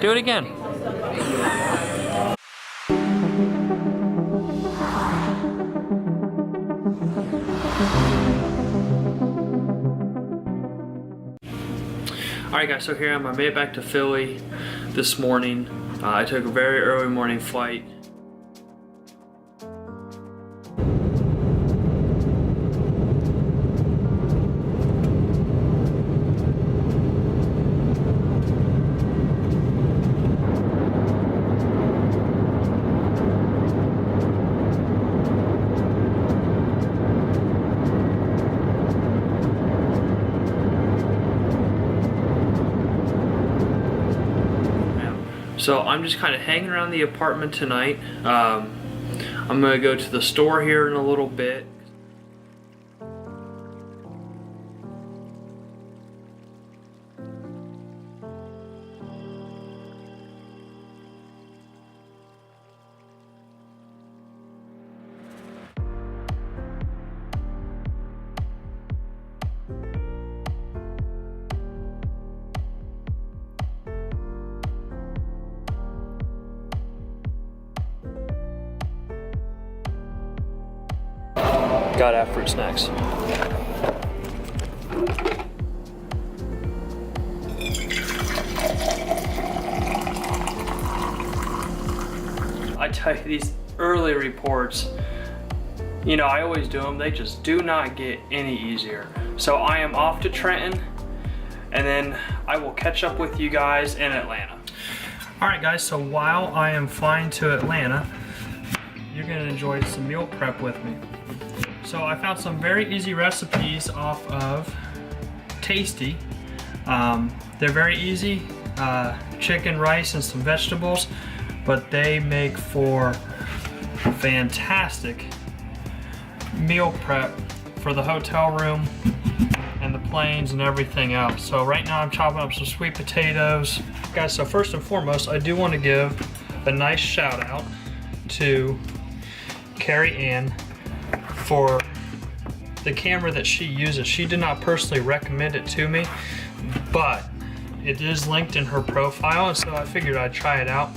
Do it again. Alright guys, so here I am. I made it back to Philly this morning. I took a very early morning flight. So I'm just kind of hanging around the apartment tonight. I'm gonna go to the store here in a little bit. Gotta have fruit snacks. I tell you, these early reports, you know, I always do them, they just do not get any easier. So I am off to Trenton, and then I will catch up with you guys in Atlanta. Alright guys, so while I am flying to Atlanta, you're gonna enjoy some meal prep with me. So I found some very easy recipes off of Tasty. They're very easy, chicken, rice, and some vegetables, but they make for fantastic meal prep for the hotel room and the planes and everything else. So right now I'm chopping up some sweet potatoes. Guys, so first and foremost, I do want to give a nice shout out to Carrie Ann for the camera that she uses. She did not personally recommend it to me, but it is linked in her profile, and so I figured I'd try it out,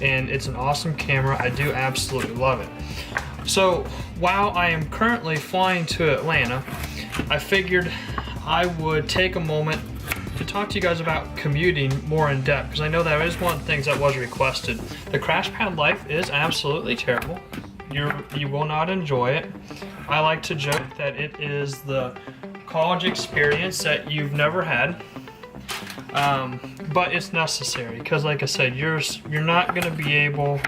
and it's an awesome camera. I do absolutely love it. So while I am currently flying to Atlanta, I figured I would take a moment to talk to you guys about commuting more in depth, because I know that is one of the things that was requested. The crash pad life is absolutely terrible. You will not enjoy it. I like to joke that it is the college experience that you've never had, but it's necessary, because like I said, you're not going to be able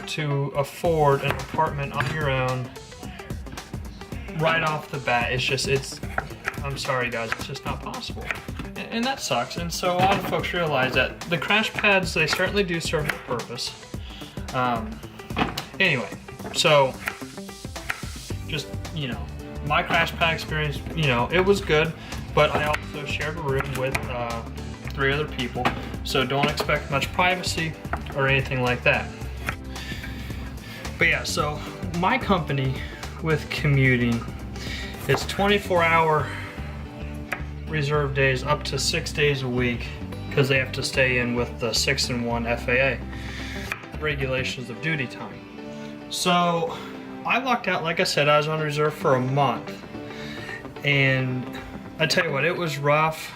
to afford an apartment on your own right off the bat. I'm sorry guys, it's just not possible, and that sucks. And so a lot of folks realize that the crash pads, they certainly do serve a purpose. Anyway, so just, you know, my crash pad experience, you know, it was good, but I also shared a room with 3 other people, so don't expect much privacy or anything like that. But yeah, so my company with commuting, it's 24-hour reserve days up to 6 days a week, because they have to stay in with the 6-1 FAA regulations of duty time. So I lucked out. Like I said, I was on reserve for a month, and I tell you what, it was rough.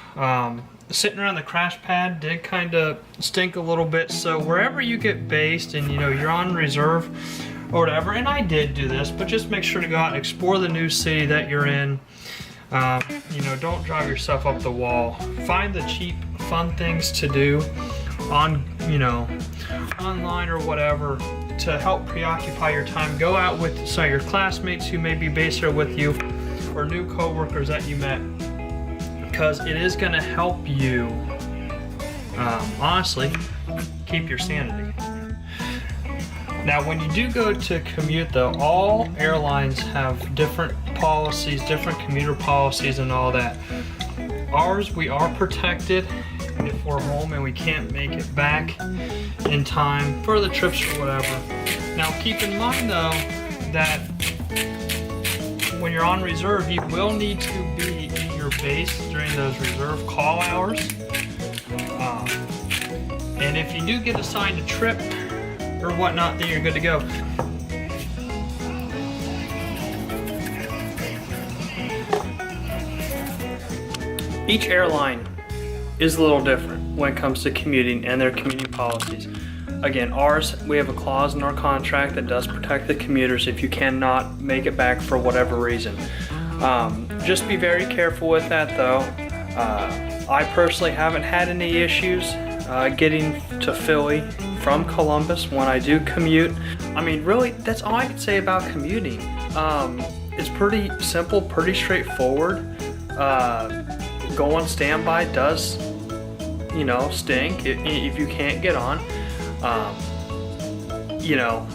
Sitting around the crash pad did kind of stink a little bit. So wherever you get based and, you know, you're on reserve or whatever, and I did do this, but just make sure to go out and explore the new city that you're in. You know, don't drive yourself up the wall. Find the cheap, fun things to do on, you know, online or whatever, to help preoccupy your time. Go out with some of your classmates who may be based there with you, or new coworkers that you met, because it is going to help you, honestly, keep your sanity. Now, when you do go to commute though, all airlines have different policies, different commuter policies and all that. Ours, we are protected if we're home and we can't make it back in time for the trips or whatever. Now keep in mind though that when you're on reserve, you will need to be in your base during those reserve call hours. And if you do get assigned a trip or whatnot, then you're good to go. Each airline is a little different when it comes to commuting and their commuting policies. Again, ours, we have a clause in our contract that does protect the commuters if you cannot make it back for whatever reason. Just be very careful with that though. I personally haven't had any issues getting to Philly from Columbus when I do commute. I mean, really, that's all I can say about commuting. It's pretty simple, pretty straightforward. Go on standby does, you know, stink if you can't get on. You know,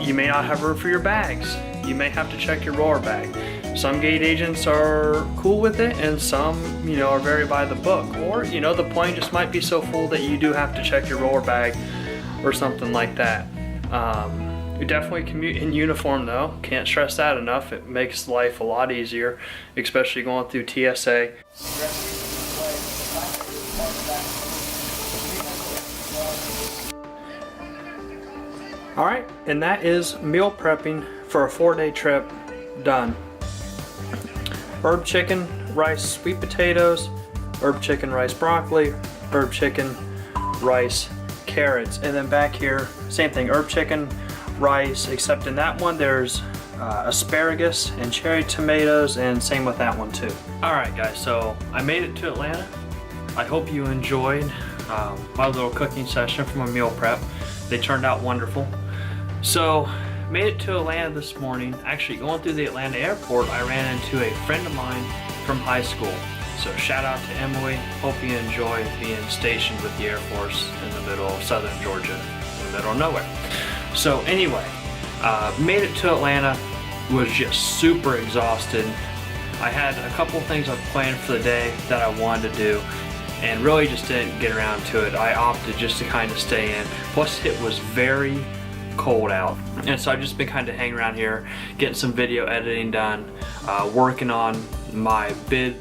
you may not have room for your bags. You may have to check your roller bag. Some gate agents are cool with it, and some, you know, are very by the book. Or, you know, the plane just might be so full that you do have to check your roller bag or something like that. You definitely commute in uniform though. Can't stress that enough. It makes life a lot easier, especially going through TSA. All right, and that is meal prepping for a 4-day trip done. Herb chicken, rice, sweet potatoes, herb chicken, rice, broccoli, herb chicken, rice, carrots. And then back here, same thing, herb chicken, rice, except in that one there's asparagus and cherry tomatoes, and same with that one too. All right guys, so I made it to Atlanta. I hope you enjoyed my little cooking session from a meal prep. They turned out wonderful. So, made it to Atlanta this morning. Actually, going through the Atlanta airport, I ran into a friend of mine from high school. So shout out to Emily. Hope you enjoy being stationed with the Air Force in the middle of southern Georgia, in the middle of nowhere. So anyway, made it to Atlanta, was just super exhausted. I had a couple things I planned for the day that I wanted to do, and really just didn't get around to it. I opted just to kind of stay in. Plus it was very cold out, and so I've just been kind of hanging around here, getting some video editing done, working on my bid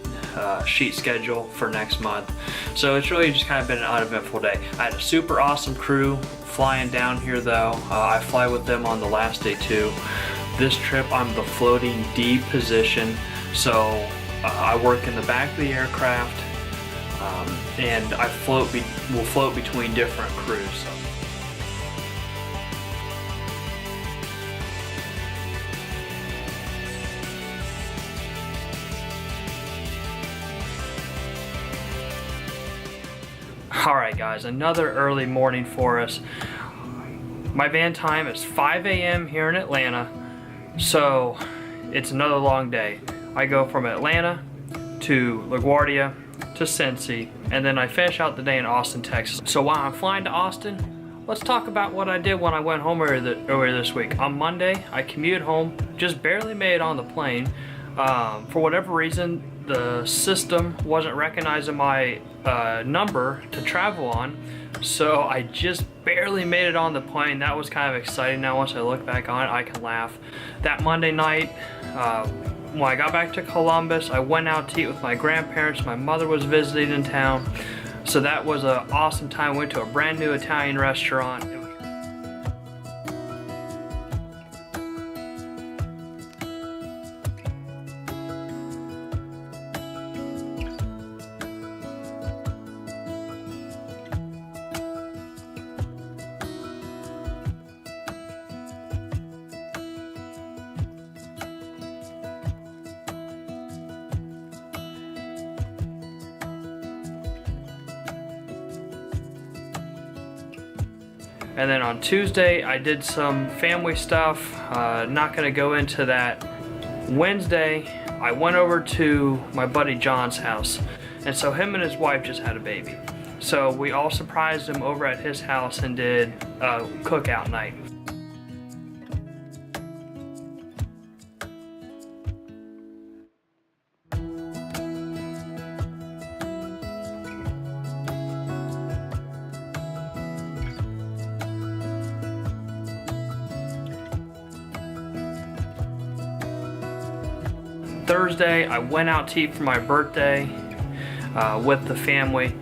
sheet schedule for next month. So it's really just kind of been an uneventful day. I had a super awesome crew flying down here though. I fly with them on the last day too. This trip I'm the floating D position, so I work in the back of the aircraft, and I will float between different crews. So. Alright guys, another early morning for us. My van time is 5 a.m. here in Atlanta, so it's another long day. I go from Atlanta to LaGuardia to Cincy, and then I finish out the day in Austin, Texas. So while I'm flying to Austin, let's talk about what I did when I went home earlier this week. On Monday, I commuted home, just barely made it on the plane. For whatever reason, the system wasn't recognizing my number to travel on, so I just barely made it on the plane. That was kind of exciting. Now once I look back on it, I can laugh. That Monday night, when I got back to Columbus, I went out to eat with my grandparents. My mother was visiting in town, so that was an awesome time. Went to a brand new Italian restaurant. And then on Tuesday, I did some family stuff. Not gonna go into that. Wednesday, I went over to my buddy John's house. And so him and his wife just had a baby. So we all surprised him over at his house and did a cookout night. Thursday, I went out to eat for my birthday with the family.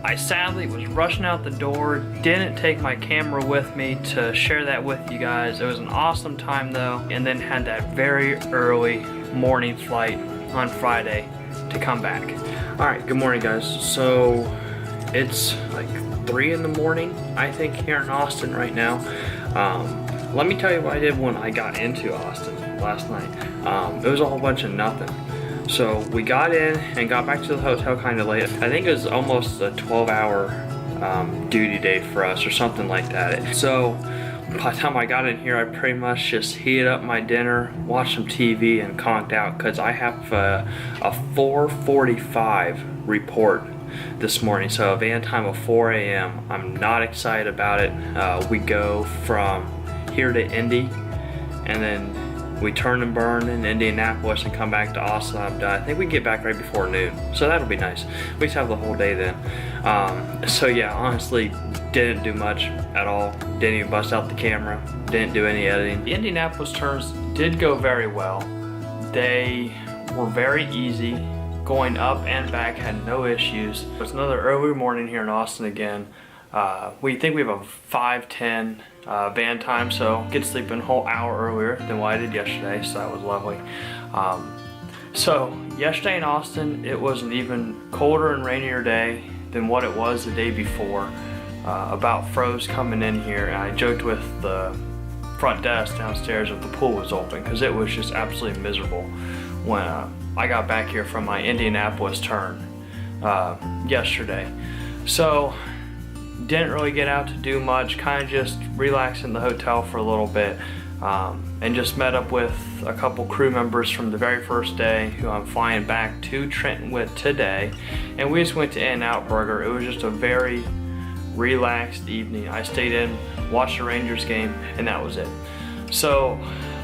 I sadly was rushing out the door, didn't take my camera with me to share that with you guys. It was an awesome time though, and then had that very early morning flight on Friday to come back. All right, good morning guys. So it's like 3 in the morning, I think, here in Austin right now. Let me tell you what I did when I got into Austin last night. It was a whole bunch of nothing. So we got in and got back to the hotel kind of late. I think it was almost a 12-hour duty day for us or something like that. So by the time I got in here, I pretty much just heated up my dinner, watched some TV, and conked out because I have a 4:45 report this morning. So a van time of 4 a.m. I'm not excited about it. We go from here to Indy, and then we turn and burn in Indianapolis and come back to Austin. I'm done. I think we get back right before noon, so that'll be nice. We just have the whole day then. So yeah, honestly, didn't do much at all. Didn't even bust out the camera. Didn't do any editing. The Indianapolis turns did go very well. They were very easy. Going up and back, had no issues. It's another early morning here in Austin again. We think we have a 5:10 van time, so get to sleep a whole hour earlier than what I did yesterday, so that was lovely. So yesterday in Austin, it was an even colder and rainier day than what it was the day before. About froze coming in here, and I joked with the front desk downstairs if the pool was open, because it was just absolutely miserable when I got back here from my Indianapolis turn yesterday. So didn't really get out to do much, kind of just relaxed in the hotel for a little bit, and just met up with a couple crew members from the very first day who I'm flying back to Trenton with today, and we just went to In-N-Out Burger. It was just a very relaxed evening. I stayed in, watched the Rangers game, and that was it. So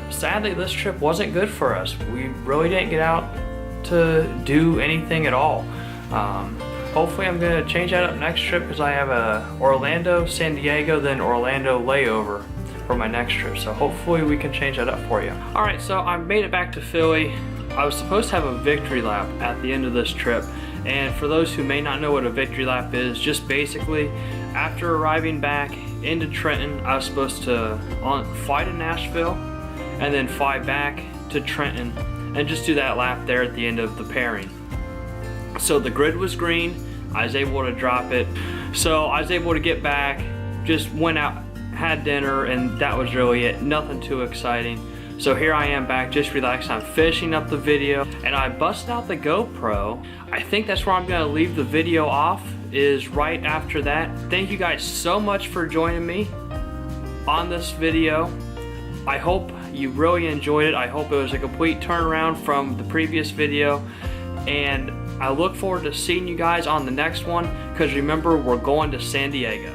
sadly, this trip wasn't good for us. We really didn't get out to do anything at all. Hopefully I'm going to change that up next trip, because I have a Orlando, San Diego, then Orlando layover for my next trip. So hopefully we can change that up for you. Alright, so I made it back to Philly. I was supposed to have a victory lap at the end of this trip. And for those who may not know what a victory lap is, just basically after arriving back into Trenton, I was supposed to fly to Nashville and then fly back to Trenton and just do that lap there at the end of the pairing. So the grid was green, I was able to drop it. So I was able to get back, just went out, had dinner, and that was really it. Nothing too exciting. So here I am back, just relaxed. I'm finishing up the video, and I busted out the GoPro. I think that's where I'm gonna leave the video off, is right after that. Thank you guys so much for joining me on this video. I hope you really enjoyed it. I hope it was a complete turnaround from the previous video, and I look forward to seeing you guys on the next one, because remember, we're going to San Diego.